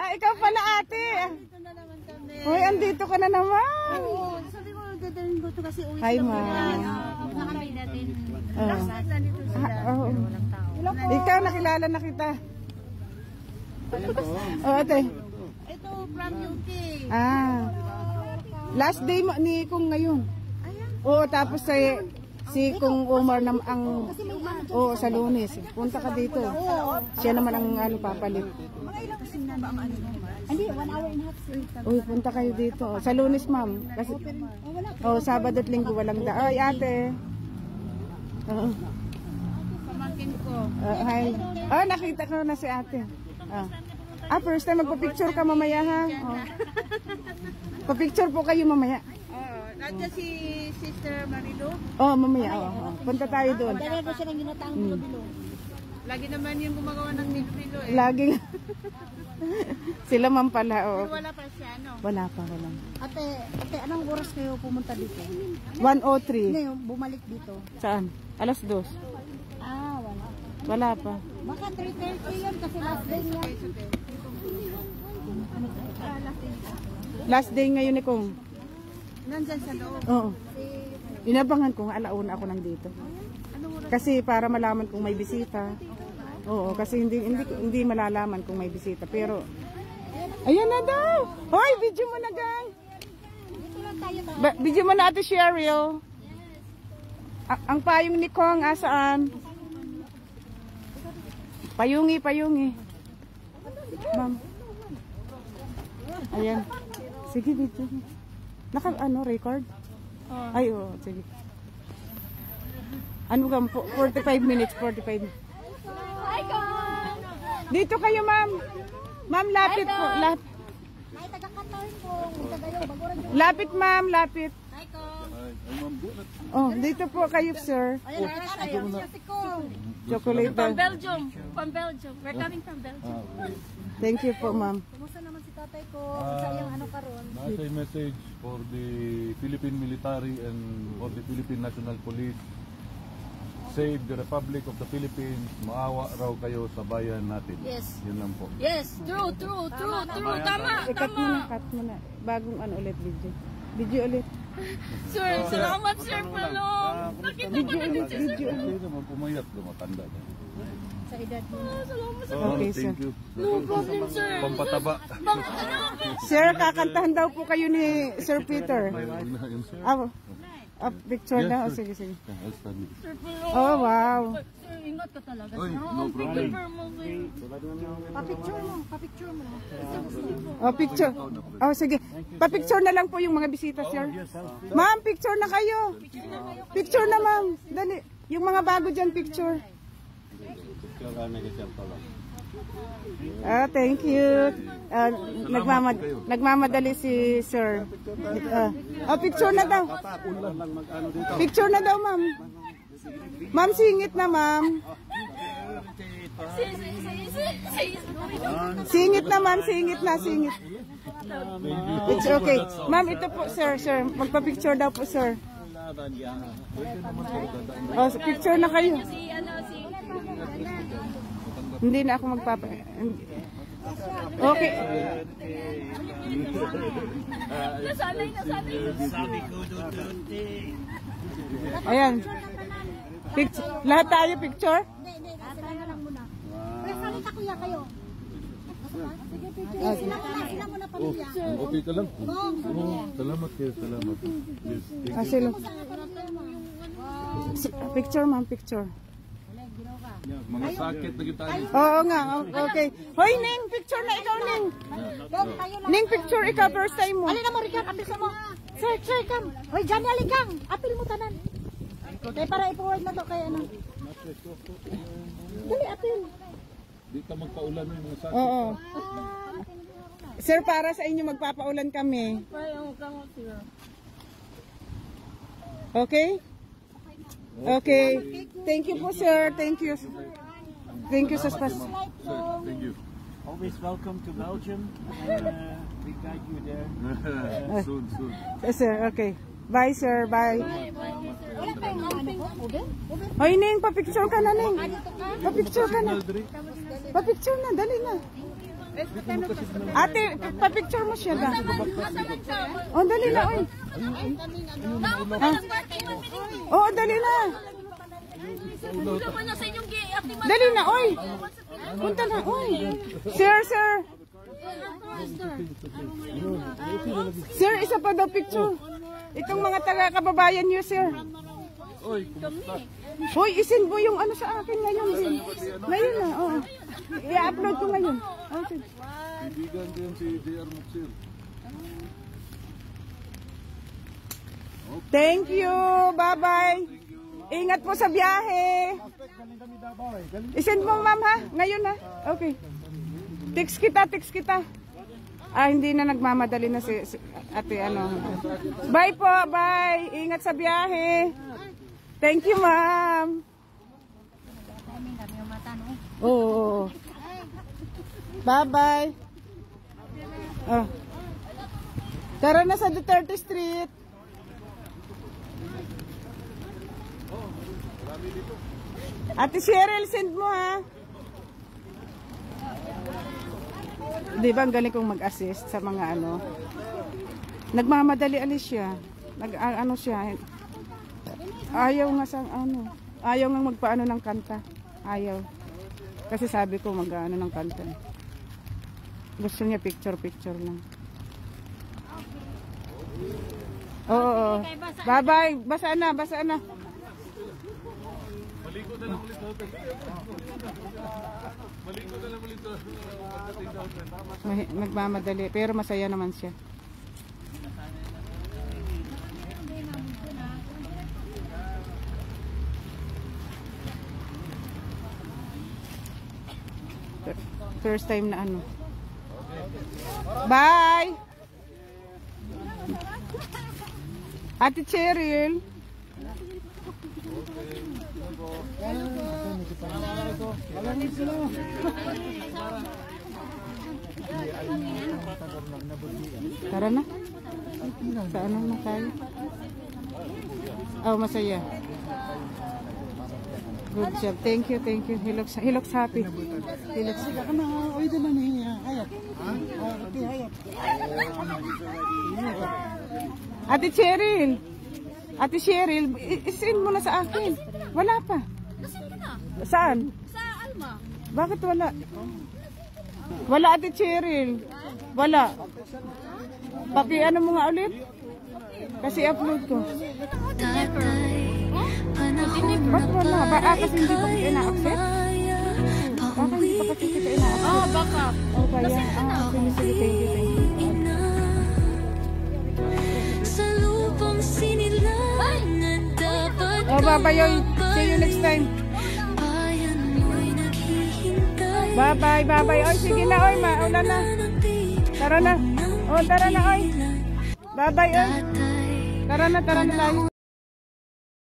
Ah, ikaw pala ate. Dito na naman kami. Hoy, andito ka na naman. Oo, sabi ko, dadalhin ko ito kasi uwi Hi, sila. ma'am. Nakaray natin. Oh. Last night nandito sila. Oo. Pero walang tao. Ikaw, nakilala na kita. Oh, ate. Ito, from UK. Ah. Last day mo ni Kung ngayon. Ayan. Oo, tapos si Kung Omar na ang sa Lunes. Punta ka dito. Siya naman ang papalit. Mga ilang kasi na ba ang ano mo? Hindi, 1 hour and a half. Uy, punta kayo dito. Sa Lunes, ma'am. Kasi Sabado at Linggo walang Ay, ate. Oo. Pamangkin ko. Hi. Nakita ko na si ate. First time magpa-picture ka mamaya ha. Pa-picture po kayo mamaya. Nandiyan si Sister Marilu. Mamaya. Punta tayo doon. Dahil ko siya ng ginataang bilo-bilo. Lagi naman yung gumagawa ng bilo-bilo eh. Laging. Sila man pala. Pero wala pa siya, no? Wala pa. Ate, anong oras kayo pumunta dito? 1:03. Hindi, bumalik dito. Saan? 2:00. Wala. Wala pa. Baka 3:30 yan kasi last day niya. Last day ngayon ni Kung. Nandyan sa loob. Oo. Inabangan ko, alauna ako nandito. Kasi para malaman kung may bisita. Oo, kasi hindi malalaman kung may bisita. Pero, ayan na daw! Hoy, video mo na gang! Video mo na ate Cheryl. Ang payong ni Kong, asaan? Payungi. Ma'am. Ayan. Sige, video. Record? Ay, sige. Ano ka, 45 minutes. Hi, Kong! Dito kayo, ma'am. Ma'am, lapit po. Ay, taga-Qatar po. Lapit, ma'am, lapit. Hi, Kong! Dito po kayo, sir. Ayan si Kong. Chocolate. From Belgium. We're coming from Belgium. Thank you po, ma'am. Kumusta naman si tatay ko? Sa iyang ano karon? Nasa a message for the Philippine military and for the Philippine National Police. Save the Republic of the Philippines. Maawa raw kayo sa bayan natin. Yes. Yun lang po. Yes, true. Tama. Cut mo na. Bagong ulit video. Video ulit. Sir, salamat sir Palong. Nakita ko na din si sir. Hindi naman pumayat, matanda na. Sa edad mo. Salamat sir. Okay, sir. Thank you. No problem sir. Pampataba. Sir, kakantahan daw po kayo ni Sir Peter. Picture na. Sige. Sir Palong. Oh, wow. Sir, ingat ka talaga. Oy, no problem. Pa-picture mo. Picture. Sige. Pa-picture na lang po yung mga bisita, sir. Ma'am, picture na kayo. Picture na, ma'am. Dali. Yung mga bago dyan, picture. Thank you. Nagmamadali si sir. Picture na daw. Picture na daw, ma'am. Ma'am, singit na, ma'am. Singit na, ma'am. Singit. It's okay. Ma'am, ito po, sir. Magpa-picture daw po, sir. Picture na kayo. Hindi na ako magpapa... Okay. Nasanay. Ayan. Lahat tayo picture? Hindi. Kasalanan lang muna. Pero salita kuya kayo. Sige, picture. Sila muna pamilya. Okay ka lang? Salamat kayo, salamat. Yes, Kasi lang. Picture, ma'am, picture. mga sakit na kita. Oo nga, okay. Hoy, Ning, picture na ikaw, Ning. Ning, picture ikaw, first time mo. Alin na mo, Rican, apil sa mo. Sir, kam. Hoy, Johnny, alikang. Apil mo tanan. Kaya para i-forward na to kay ano. Dali, apil. Di ka magpaulan ng mga sakit. Oo. Sir, para sa inyo magpapaulan kami. Okay? Okay. Thank you po, sir. Thank you. Thank you, sir. Thank you. Always welcome to Belgium. We guide you there. Soon. Yes, sir. Okay. Bye, sir. Bye. Wala pa yung ano ko? Ube? Hoy, Ning, papicture ka na, Ning. Papicture ka na. Papicture na, dali na. Ate, pa-picture mo siya da. Oh, dali na, oy. Oh, dali na. Dali na, oy. Punta na, oy. Sir. Sir, isa pa daw picture. Itong mga taga-kababayan niyo, sir. Oy, kumusta? Hoy, isin mo yung ano sa akin ngayon din. Ngayon na, oo. I-upload ko ngayon. Okay. Kaibigan ko yan si JR Muxir. Thank you. Bye-bye. Ingat po sa biyahe. Isend mo, ma'am, ha? Ngayon, ha? Okay. Text kita. Hindi na nagmamadali na si ate, ano. Bye po, bye. Ingat sa biyahe. Thank you, ma'am. Oo. Bye-bye. Oh. Tara na sa Duterte Street. Ate Cheryl, send mo, ha? Di ba ang galing kong mag-assist sa mga ano? Nagmamadali alis siya. Ano siya? Ayaw nga sa ano. Ayaw nga magpaano ng kanta. Ayaw. Kasi sabi ko mag-ano ng kanta. Gusto niya picture lang. Oo. Bye-bye. Basa na. Maliko na lang ulit. Nagmamadali, pero masaya naman siya. First time na ano. Bye! Ate Cheryl. Tara na. Saan na tayo? Oh, masaya. Good job. Thank you. He looks happy. He looks Ate Cheryl, isin mo na sa akin. Wala pa. Saan? Sa Alma. Bakit wala? Wala, Ate Cheryl. Wala. Ano mo nga ulit? Kasi upload ko. Ba't wala? Kasi hindi pa kita ina-accept? Baka hindi pa kasi kita ina-accept? Baka. O kaya? Sige, thank you. Oh, bye-bye. See you next time. Bye-bye. Oy, sige na, oy. Maulan na. Tara na. Oh, tara na, oy. Bye-bye, oy. Tara na tayo.